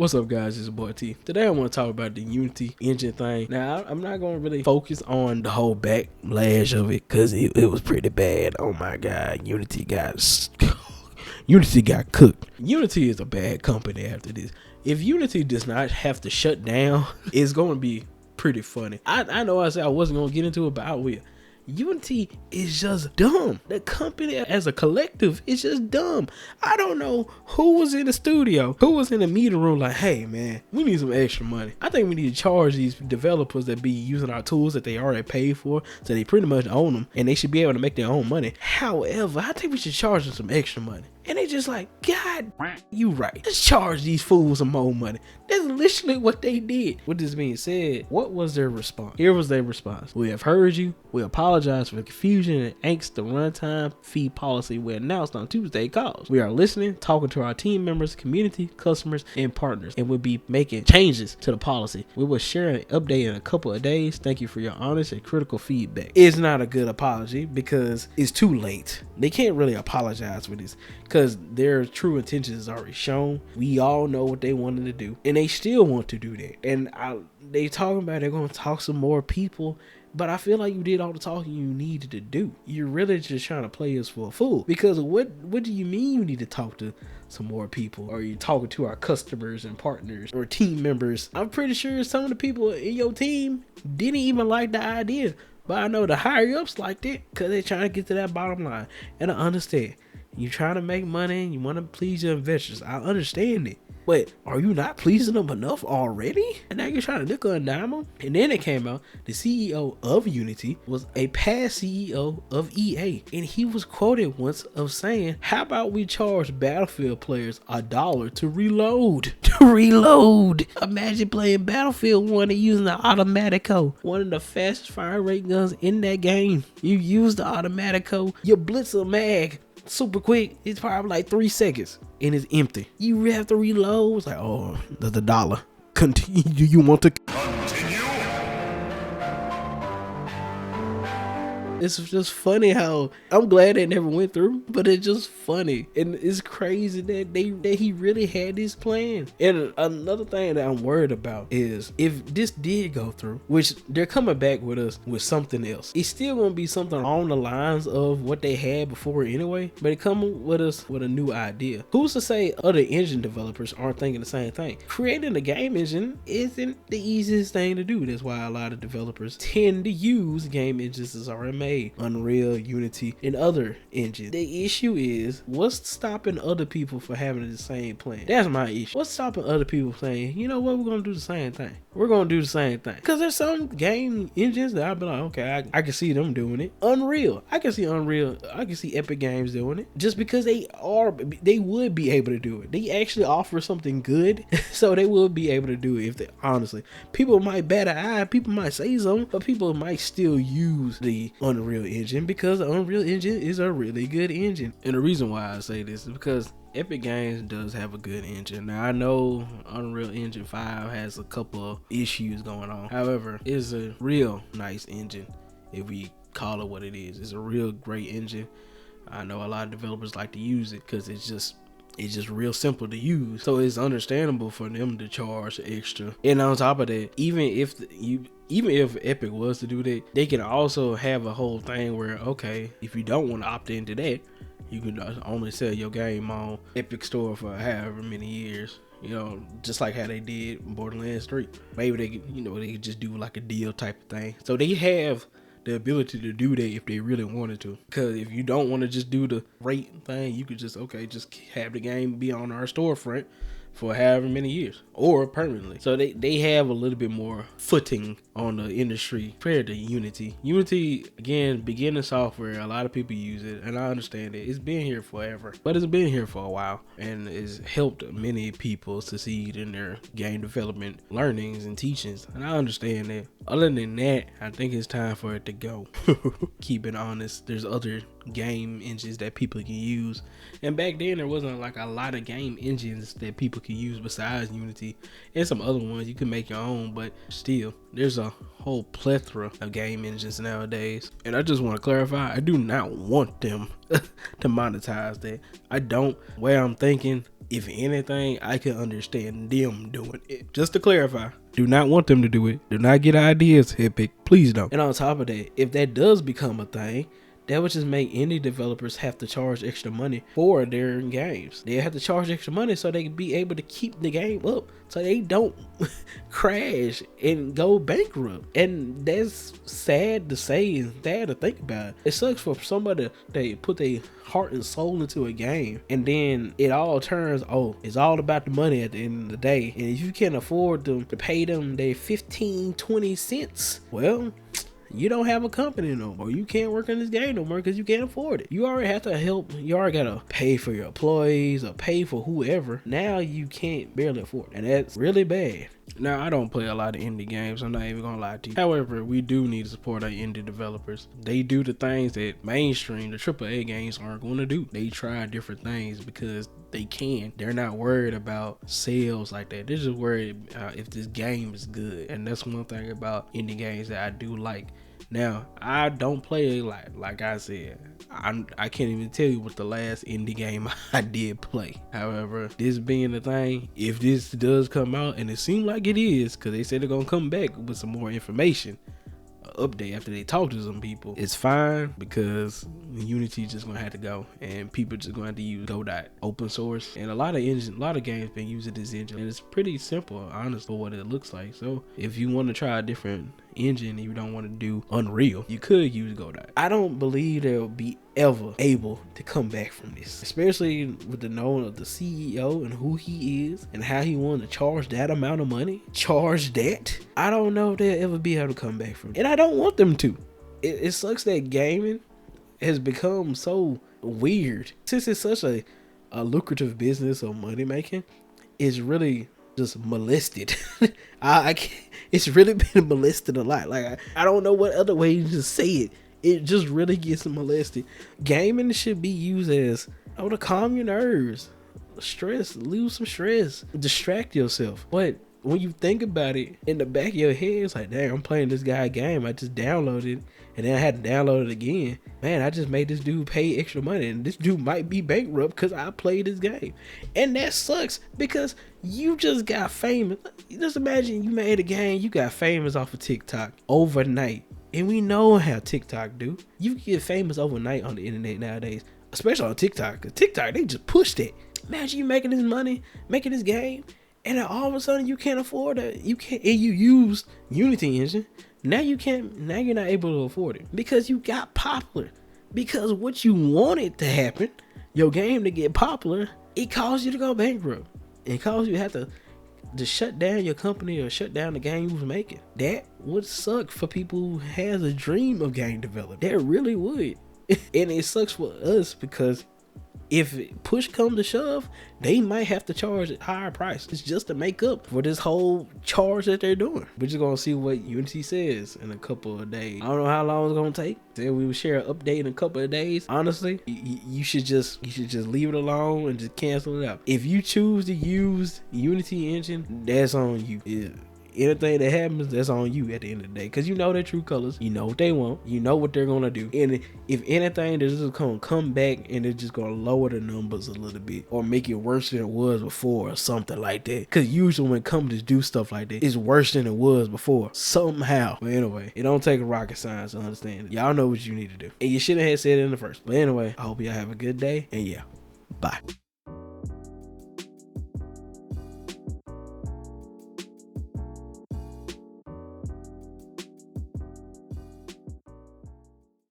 What's up, guys? It's your boy T. Today I want to talk about the Unity engine thing. Now, I'm not going to really focus on the whole backlash of it because it was pretty bad. Oh my God, Unity got cooked. Unity is a bad company after this. If Unity does not have to shut down, it's going to be pretty funny. I know I said I wasn't going to get into it, but I will. Unity is just dumb. The company as a collective is just dumb. I don't know who was in the studio, who was in the meeting room like, hey man, we need some extra money. I think we need to charge these developers that be using our tools that they already paid for, so they pretty much own them and they should be able to make their own money. However, I think we should charge them some extra money. And they just like, God, you right. Let's charge these fools some more money. That's literally what they did. With this being said, what was their response? Here was their response. We have heard you. We apologize for the confusion and angst. The runtime fee policy we announced on Tuesday caused. We are listening, talking to our team members, community, customers, and partners, and we'll be making changes to the policy. We will share an update in a couple of days. Thank you for your honest and critical feedback. It's not a good apology because it's too late. They can't really apologize for this because their true intentions is already shown. We all know what they wanted to do, and they still want to do that. And they talking about they're going to talk some more people, but I feel like you did all the talking you needed to do. You're really just trying to play us for a fool, because what do you mean you need to talk to some more people? Or you talking to our customers and partners or team members? I'm pretty sure some of the people in your team didn't even like the idea, but I know the higher ups liked it because they're trying to get to that bottom line. And I understand. You're trying to make money and you want to please your investors. I understand it. But are you not pleasing them enough already? And now you're trying to nickel and dime them? And then it came out, the CEO of Unity was a past CEO of EA. And he was quoted once of saying, how about we charge Battlefield players $1 to reload? To reload! Imagine playing Battlefield 1 and using the Automatico, one of the fastest fire rate guns in that game. You use the Automatico, your Blitzer mag, super quick, it's probably like 3 seconds and it's empty. You have to reload. It's like, oh, there's $1. Continue. You want to continue? It's just funny how I'm glad they never went through, but it's just funny. And it's crazy that he really had this plan. And another thing that I'm worried about is if this did go through, which they're coming back with us with something else, it's still gonna be something along the lines of what they had before anyway, but it come with us with a new idea. Who's to say other engine developers aren't thinking the same thing? Creating a game engine isn't the easiest thing to do. That's why a lot of developers tend to use game engines that's already made. Unreal, Unity, and other engines. The issue is, what's stopping other people from having the same plan? That's my issue. What's stopping other people saying, you know what, we're gonna do the same thing. We're gonna do the same thing. Because there's some game engines that I've been like, okay, I can see them doing it. Unreal, I can see Unreal, I can see Epic Games doing it, just because they would be able to do it. They actually offer something good, so they will be able to do it. If they, honestly, people might bat an eye, people might say something, but people might still use the Unreal Engine because the Unreal Engine is a really good engine. And the reason why I say this is because Epic Games does have a good engine. Now I know Unreal Engine 5 has a couple of issues going on. However, it's a real nice engine if we call it what it is. It's a real great engine. I know a lot of developers like to use it because it's just real simple to use. So it's understandable for them to charge extra. And on top of that, even if Epic was to do that, they can also have a whole thing where, okay, if you don't want to opt into that, you can only sell your game on Epic Store for however many years. You know, just like how they did Borderlands 3. Maybe they could just do like a deal type of thing. So they have the ability to do that if they really wanted to. Because if you don't want to just do the rate thing, you could just have the game be on our storefront for however many years or permanently. So they have a little bit more footing on the industry compared to Unity. Unity, again, beginning software, a lot of people use it, and I understand it. It's been here forever, but it's been here for a while, and it's helped many people succeed in their game development learnings and teachings, and I understand that. Other than that, I think it's time for it to go. Keep it honest, there's other game engines that people can use, and back then there wasn't like a lot of game engines that people could use besides Unity, and some other ones you can make your own, but still there's a whole plethora of game engines nowadays. And I just want to clarify, I do not want them to monetize that. I don't. Where I'm thinking, if anything, I can understand them doing it. Just to clarify, do not want them to do it. Do not get ideas, Epic. Please don't. And on top of that, if that does become a thing, that would just make indie developers have to charge extra money for their games. They have to charge extra money so they can be able to keep the game up, so they don't crash and go bankrupt. And that's sad to say and sad to think about. It sucks for somebody that put their heart and soul into a game, and then it all turns, oh, it's all about the money at the end of the day. And if you can't afford them to pay them their 15-20 cents, well, you don't have a company no more. You can't work in this game no more because you can't afford it. You already have to help. You already gotta pay for your employees or pay for whoever. Now you can't barely afford it, and that's really bad. Now, I don't play a lot of indie games, I'm not even gonna lie to you. However, we do need to support our indie developers. They do the things that mainstream, the AAA games aren't gonna do. They try different things because they can. They're not worried about sales like that. They're just worried if this game is good. And that's one thing about indie games that I do like. Now, I don't play like I said. I can't even tell you what the last indie game I did play. However, this being the thing, if this does come out, and it seems like it is, because they said they're gonna come back with some more information, update after they talk to some people, it's fine because Unity just gonna have to go, and people just gonna have to use Godot open source. And a lot of games been using this engine, and it's pretty simple, honest, for what it looks like. So if you want to try a different engine and you don't want to do Unreal, you could use Godot. I don't believe they'll be ever able to come back from this, especially with the knowing of the CEO and who he is and how he wanted to charge that amount of money. Charge that. I don't know if they'll ever be able to come back from it, and I don't want them to. It sucks that gaming has become so weird. Since it's such a lucrative business or money making, it's really just molested. I can't, it's really been molested a lot. Like I don't know what other way to say it. It just really gets molested. Gaming should be used as to calm your nerves, stress, lose some stress, distract yourself. But when you think about it, in the back of your head, it's like, dang, I'm playing this guy game. I just downloaded it, and then I had to download it again. Man, I just made this dude pay extra money, and this dude might be bankrupt because I played this game. And that sucks because you just got famous. Just imagine you made a game, you got famous off of TikTok overnight. And we know how TikTok do. You can get famous overnight on the internet nowadays, especially on TikTok. Because TikTok, they just pushed it. Imagine you making this money, making this game, and then all of a sudden you can't afford it. You can't, and you use Unity engine. Now you can't. Now you're not able to afford it because you got popular. Because what you wanted to happen, your game to get popular, it caused you to go bankrupt. It caused you to have to shut down your company or shut down the game you was making. That would suck for people who has a dream of game development. That really would. And it sucks for us because if push comes to shove, they might have to charge a higher price. It's just to make up for this whole charge that they're doing. We're just gonna see what Unity says in a couple of days. I don't know how long it's gonna take. Then we will share an update in a couple of days. Honestly, you should just leave it alone and just cancel it out. If you choose to use Unity engine, that's on you. Anything that happens, that's on you at the end of the day, because you know their true colors, you know what they want, you know what they're gonna do. And if anything, they're just gonna come back and they're just gonna lower the numbers a little bit or make it worse than it was before or something like that. Because usually when companies do stuff like that, it's worse than it was before somehow. But anyway, it don't take a rocket science to understand it. Y'all know what you need to do, and you shouldn't have said it in the first. But anyway, I hope y'all have a good day, and yeah, bye.